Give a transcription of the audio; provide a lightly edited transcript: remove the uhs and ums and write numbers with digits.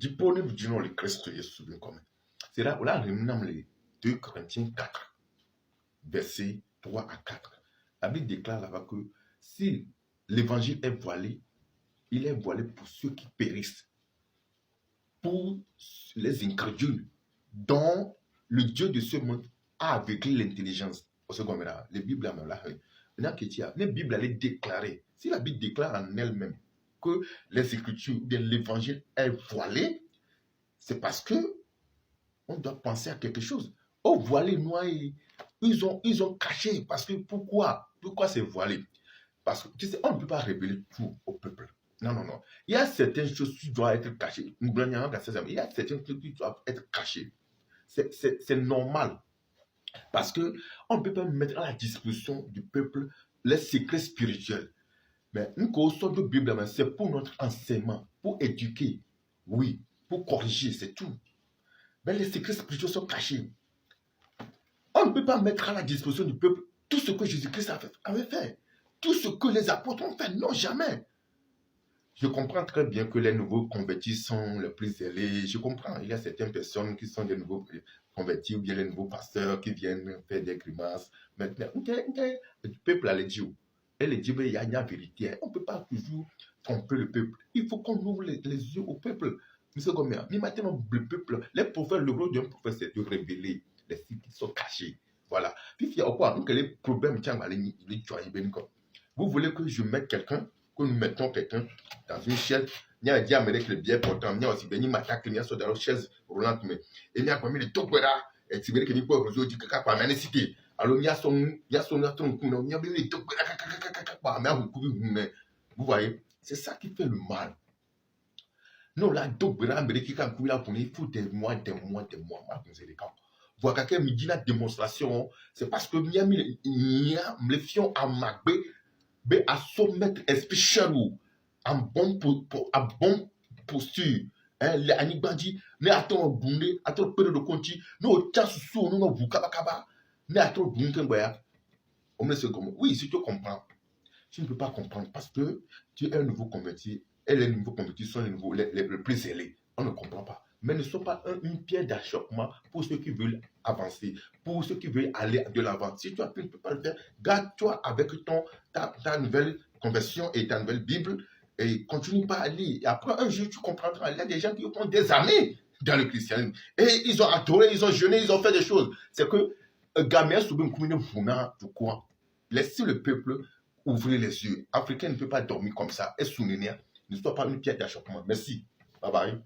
Disponible du nom de Christ Jésus. C'est là où là, nous nommons les 2 Corinthiens 4, versets 3 à 4. La Bible déclare là-bas que si l'évangile est voilé, il est voilé pour ceux qui périssent, pour les incrédules, dont le Dieu de ce monde a aveuglé l'intelligence. Au second, la Bible a même là. Maintenant, la Bible allait déclarer, si la Bible déclare en elle-même que les Écritures, bien l'évangile est voilé, c'est parce que on doit penser à quelque chose. Oh, voilé, noir, ils ont caché. Parce que pourquoi c'est voilé? Parce que tu sais, on ne peut pas révéler tout au peuple. Non, non, non. Il y a certaines choses qui doivent être cachées. Il y a certaines choses qui doivent être cachées. C'est normal. Parce qu'on ne peut pas mettre à la disposition du peuple les secrets spirituels. Mais une cause de Bible, c'est pour notre enseignement, pour éduquer, oui, pour corriger, c'est tout. Mais les secrets spirituels sont cachés. On ne peut pas mettre à la disposition du peuple tout ce que Jésus-Christ avait fait. Tout ce que les apôtres ont fait. Non, jamais. Je comprends très bien que les nouveaux convertis sont les plus zélés. Je comprends. Il y a certaines personnes qui sont des nouveaux convertis ou bien les nouveaux pasteurs qui viennent faire des grimaces. Maintenant, le peuple a les dieux. Et les dieux, il y a une vérité. On ne peut pas toujours tromper le peuple. Il faut qu'on ouvre les yeux au peuple. Monsieur Gomer, mais maintenant, le peuple, les prophètes, le rôle d'un prophète, c'est de révéler les signes qui sont cachés. Voilà. Puis, il y a quoi? Donc, les problèmes, vous voulez que je mette quelqu'un, que nous mettons quelqu'un dans une chaise, il y a un diable avec le bien portant, il y a aussi bien, il m'attaque, il y a dans la chaise roulante, mais il y a comme il top là, et tu veux que nous pouvons résoudre que quoi, mais cité. Alors, il y a son, il y a bien les top mais vous voyez, c'est ça qui fait le mal. Non, là, il faut des mois, Voir quelqu'un me dit la démonstration, c'est parce que il y a les fions à Magbe, à soumettre esprit chelou, en bon posture. Les anibandi, mais attends, boundé, attends, peu de conti, nous, tiens, sous nous, vous, kabakaba, mais attends, boundé, on me dit comme, oui, si tu comprends, tu ne peux pas comprendre parce que tu es un nouveau converti et les nouveaux convertis sont les plus zélés. On ne comprend pas. Mais ne sont pas une pierre d'achoppement pour ceux qui veulent avancer, pour ceux qui veulent aller de l'avant. Si tu ne peux pas le faire, garde-toi avec ta nouvelle conversion et ta nouvelle Bible et continue pas à lire. Et après, un jour, tu comprendras. Il y a des gens qui ont des années dans le christianisme. Et ils ont adoré, ils ont jeûné, ils ont fait des choses. C'est que Gamère Soubin Koumine Founa, du quoi. Laissez le peuple ouvrir les yeux. Africain ne peut pas dormir comme ça. Et Sounénia ne soit pas une pierre d'achoppement. Merci. Bye bye.